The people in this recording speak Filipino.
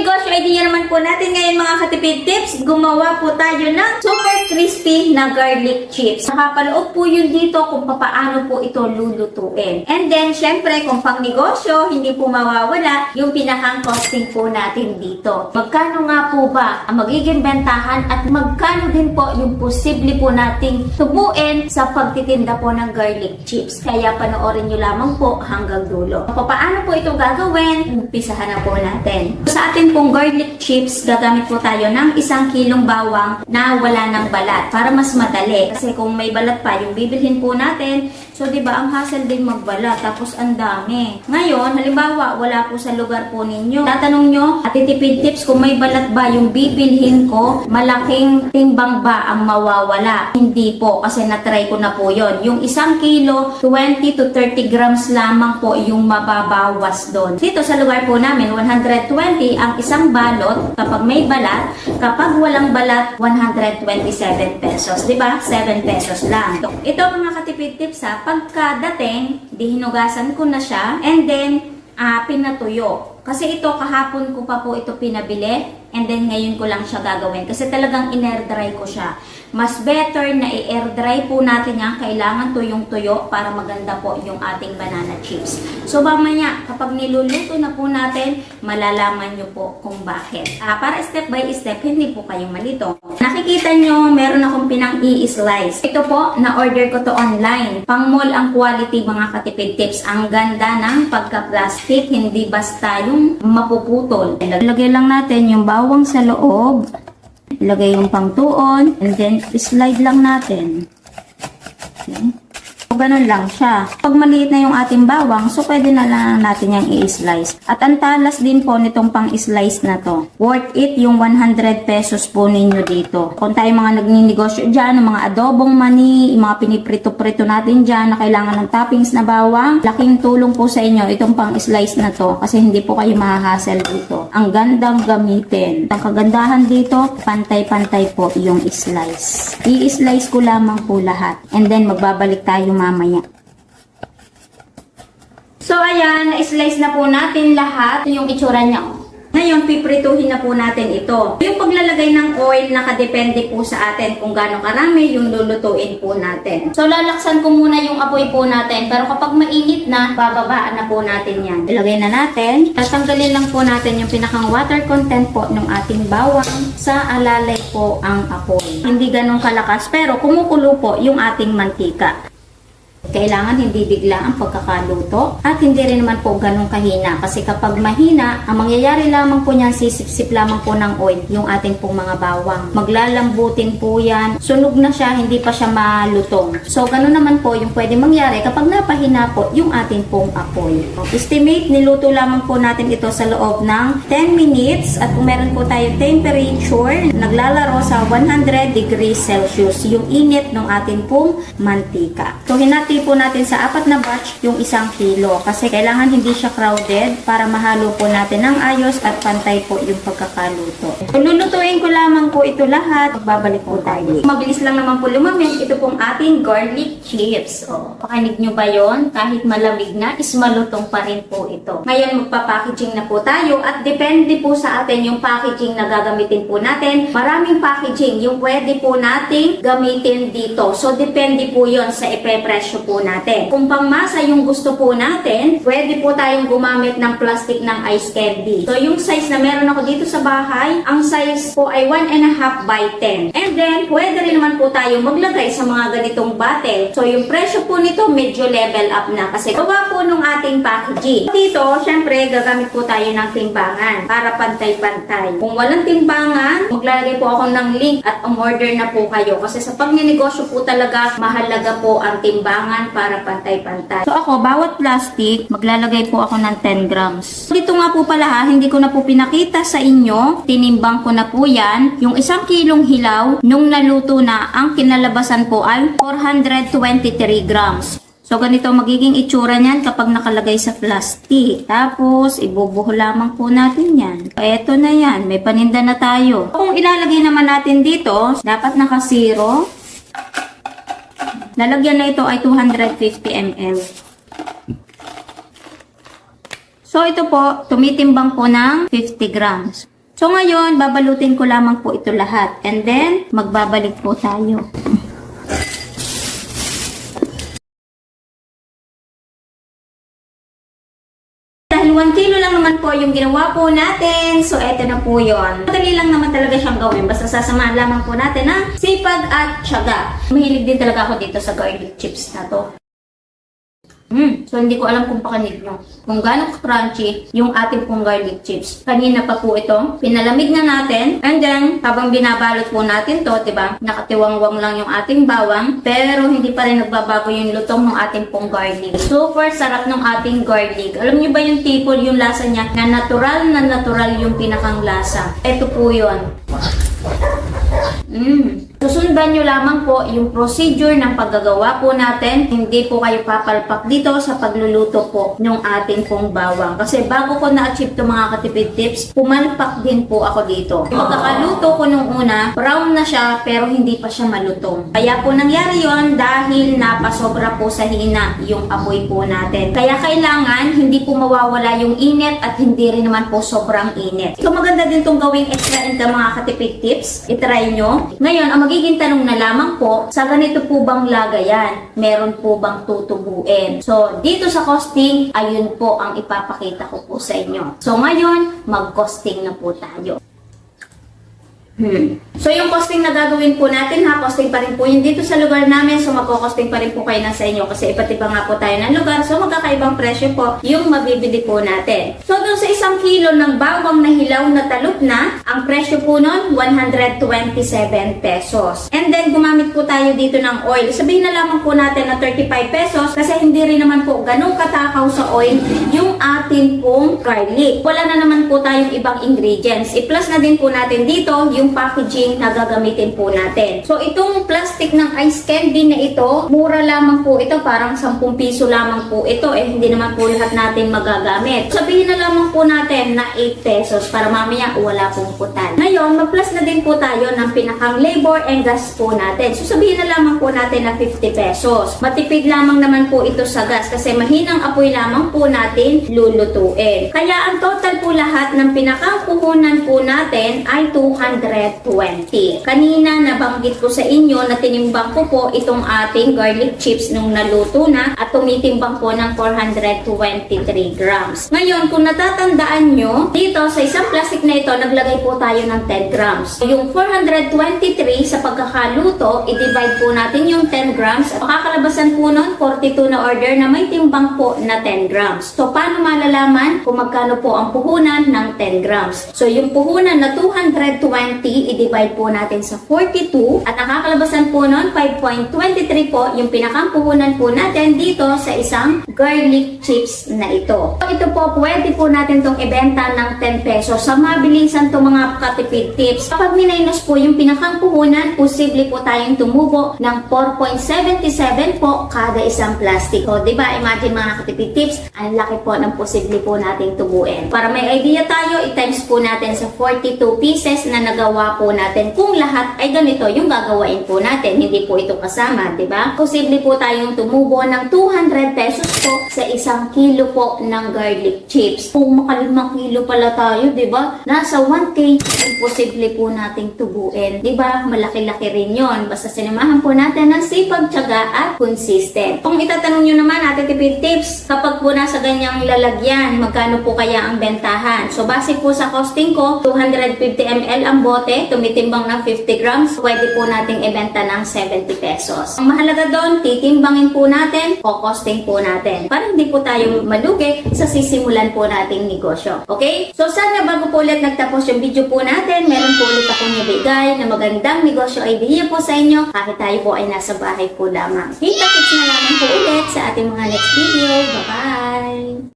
negosyo idea naman po natin ngayon mga katipid tips. Gumawa po tayo ng super crispy na garlic chips. Nakapaloob po yun dito kung paano po ito lulutuin. And then, syempre, kung pang negosyo, hindi po mawawala yung pinakang costing po natin dito. Magkano nga po ba ang magiging bentahan at magkano din po yung posible po nating tubuin sa pagtitinda po ng garlic chips. Kaya panoorin nyo lamang po hanggang dulo. Paano po ito gagawin? Umpisahan na po natin. Sa atin pong garlic chips, gagamit po tayo ng 1 kilong bawang na wala ng balat para mas madali. Kasi kung may balat pa, yung bibilhin po natin, so diba ang hassle din magbalat, tapos ang dami. Ngayon, halimbawa, wala po sa lugar po ninyo. Tatanong nyo, Atitipid tips, kung may balat ba yung bibilhin ko, malaking timbang ba ang mawawala? Hindi po, kasi natry ko na po yon. Yung 1 kilo, 20 to 30 grams lamang po yung mababawas doon. Dito sa lugar po namin, 120 ang isang balot kapag may balat. Kapag walang balat, 127 pesos. Diba? 7 pesos lang. Ito mga katipid tips ha, pagkadating, dihinugasan ko na siya and then pinatuyo. Kasi ito kahapon ko pa po ito pinabili and then ngayon ko lang siya gagawin. Kasi talagang in-air dry ko siya. Mas better na i-air dry po natin yan. Kailangan tuyong-tuyo para maganda po yung ating banana chips. So mamaya, kapag niluluto na po natin, malalaman nyo po kung bakit. Para step by step, hindi po kayong malito. Nakikita nyo, meron akong pinang i-slice. Ito po, na-order ko to online. Pang mall ang quality mga katipid tips. Ang ganda ng pagka-plastic, hindi basta yung mapuputol. Ilagay lang natin yung bawang sa loob. Ilagay yung pangtuon, and then slide lang natin. Okay. So, ganun lang siya. Pag maliit na yung ating bawang, so pwede na lang natin yung i-slice. At ang talas din po nitong pang-slice na to. Worth it yung 100 pesos po ninyo dito. Kung tayo mga nagninegosyo dyan, ng mga adobong mani, yung mga piniprito-prito natin dyan na kailangan ng toppings na bawang, laking tulong po sa inyo itong pang-slice na to kasi hindi po kayo mahahassle dito. Ang gandang gamitin. Ang kagandahan dito, pantay-pantay po yung slice. I-slice ko lamang po lahat. And then magbabalik tayo mamaya. So ayan, na-slice na po natin lahat. Yung itsura niya. Ngayon, piprituhin na po natin ito. Yung paglalagay ng oil, nakadepende po sa atin kung gaano karami yung lulutuin po natin. So lalaksan ko muna yung apoy po natin. Pero kapag mainit na, bababaan na po natin yan. Ilagay na natin. Tatanggalin lang po natin yung pinakang water content po ng ating bawang. Sa alalay po ang apoy. Hindi ganun kalakas, pero kumukulo po yung ating mantika. Kailangan hindi bigla ang pagkakaluto at hindi rin naman po ganun kahina kasi kapag mahina, ang mangyayari lamang po niyan, sisip-sip lamang po ng oil yung ating pong mga bawang. Maglalambutin po yan, sunog na siya, hindi pa siya malutong. So ganun naman po yung pwede mangyari kapag napahina po yung ating pong apoy. Estimate, niluto lamang po natin ito sa loob ng 10 minutes at kung meron po tayo temperature, naglalaro sa 100 degrees Celsius yung init ng ating pong mantika. So hinati po natin sa 4 na batch yung 1 kilo kasi kailangan hindi siya crowded para mahalo po natin ng ayos at pantay po yung pagkakaluto. So, lulutuin ko lamang po ito lahat. Babalik po tayo. Mabilis lang naman po lumamig. Ito pong ating garlic chips. Pakinig nyo ba yon? Kahit malamig na, is malutong pa rin po ito. Ngayon, magpa-packaging na po tayo at depende po sa atin yung packaging na gagamitin po natin. Maraming packaging yung pwede po nating gamitin dito. So, depende po yon sa ipepresyo po natin. Kung pangmasa yung gusto po natin, pwede po tayong gumamit ng plastic ng ice candy. So, yung size na meron ako dito sa bahay, ang size po ay 1.5 by 10. And then, pwede rin naman po tayo maglagay sa mga ganitong bottle. So, yung presyo po nito medyo level up na kasi gawa po nung ating packaging. Dito, syempre, gagamit po tayo ng timbangan para pantay-pantay. Kung walang timbangan, maglalagay po ako ng link at umorder na po kayo. Kasi sa pagnenegosyo po talaga, mahalaga po ang timbangan para pantay-pantay. So ako, bawat plastic, maglalagay po ako ng 10 grams. Dito nga po pala ha, hindi ko na po pinakita sa inyo, tinimbang ko na po yan. Yung 1 kilong hilaw, nung naluto na, ang kinalabasan po ay 423 grams. So, ganito magiging itsura niyan kapag nakalagay sa plastic. Tapos, ibubuho lamang po natin yan. Eto na yan, may paninda na tayo. Kung ilalagay naman natin dito, dapat naka-zero. Lalagyan na ito ay 250 ml. So, ito po, tumitimbang po ng 50 grams. So ngayon, babalutin ko lamang po ito lahat. And then, magbabalik po tayo. Dahil 1 kilo lang naman po yung ginawa po natin. So, eto na po yun. Madali lang naman talaga siyang gawin. Basta sasamahan lamang po natin ng sipag at tiyaga. Mahilig din talaga ako dito sa garlic chips na to. So, hindi ko alam kung pakanid nyo. Kung gano'ng crunchy yung ating pong garlic chips. Kanina pa po ito. Pinalamig na natin. And then, habang binabalot po natin to, diba? Nakatiwangwang lang yung ating bawang. Pero, hindi pa rin nagbabago yung lutong ng ating pong garlic. Super sarap ng ating garlic. Alam nyo ba yung tipo, yung lasa niya? Na natural yung pinakang lasa. Ito po yun. Susundan nyo lamang po yung procedure ng paggagawa po natin. Hindi po kayo papalpak dito sa pagluluto po ng ating pong bawang. Kasi bago ko na-achieve itong mga katipid tips, pumalpak din po ako dito. Yung pagkakaluto ko nung una, brown na siya pero hindi pa siya malutong. Kaya po nangyari yon dahil napasobra po sa hina yung apoy po natin. Kaya kailangan hindi po mawawala yung init at hindi rin naman po sobrang init. So maganda din itong gawing extra income mga katipid tips. I-try nyo. Ngayon, ang magiging tanong na lamang po, sa ganito po bang lagayan? Meron po bang tutubuin? So, dito sa costing, ayun po ang ipapakita ko po sa inyo. So, ngayon, mag-costing na po tayo. So, yung costing na gagawin po natin ha, costing pa rin po yun dito sa lugar namin. So, magko-costing pa rin po kayo na sa inyo kasi iba't iba nga po tayo ng lugar. So, magkakaibang presyo po yung mabibili po natin. So, doon sa 1 kilo ng bawang na hilaw na talup na, ang presyo po nun, 127 pesos. And then, gumamit po tayo dito ng oil. Sabihin na lamang po natin na 35 pesos kasi hindi rin naman po ganun katakaw sa oil yung ating pong garlic. Wala na naman po tayong ibang ingredients. I-plus na din po natin dito yung packaging na gagamitin po natin. So, itong plastic ng ice candy na ito, mura lamang po ito. Parang 10 piso lamang po ito. Hindi naman po lahat natin magagamit. Sabihin na lamang po natin na 8 pesos para mamaya wala pong putan. Ngayon, mag-plus na din po tayo ng pinakang labor and gas po natin. So, sabihin na lamang po natin na 50 pesos. Matipid lamang naman po ito sa gas kasi mahinang apoy lamang po natin lulutuin. Kaya ang total po lahat ng pinakang puhunan po natin ay 220. Kanina nabanggit ko sa inyo na tinimbang ko po itong ating garlic chips nung naluto na at tumitimbang po ng 423 grams. Ngayon, kung natatandaan nyo, dito sa isang plastic na ito, naglagay po tayo ng 10 grams. Yung 423 sa pagkakaluto, i-divide po natin yung 10 grams at makakalabasan po nun 42 na order na may timbang po na 10 grams. So, paano malalaman kung magkano po ang puhunan ng 10 grams? So, yung puhunan na 220 i-divide po natin sa 42 at nakakalabasan po nun 5.23 po yung pinakampuhunan po natin dito sa isang garlic chips na ito. So, ito po pwede po natin tong ibenta ng 10 pesos sa mabilisan to mga katipid tips. Kapag minus po yung pinakampuhunan, posible po tayong tumubo ng 4.77 po kada isang plastic. O, diba? Imagine mga katipid tips, ang laki po ng posible po nating tubuin. Para may idea tayo, i-times po natin sa 42 pieces na nagawa po natin. Kung lahat ay ganito yung gagawain po natin, hindi po ito kasama, di ba? Posible po tayong tumubo ng 200 pesos po sa 1 kilo po ng garlic chips. Kung maka 5 kilo pala tayo, di ba? Nasa 1K ay posible po nating tubuin. Di ba? Malaki-laki rin yon. Basta sinamahan po natin ng sipag, tiyaga at consistent. Kung itatanong nyo naman, Ate Tipid Tips, kapag po nasa ganyang lalagyan, magkano po kaya ang bentahan? So, base po sa costing ko, 250 ml ang bote, tumitimbang ng 50 grams, pwede po nating ibenta ng 70 pesos. Ang mahalaga doon, titimbangin po natin o costing po natin para hindi po tayo malugi sa sisimulan po nating negosyo. Okay? So, sana bago po ulit nagtapos yung video po natin, meron po ulit akong ibigay na magandang negosyo idea po sa inyo kahit tayo po ay nasa bahay po lamang. Kita-kits na lamang po ulit sa ating mga next video. Bye-bye!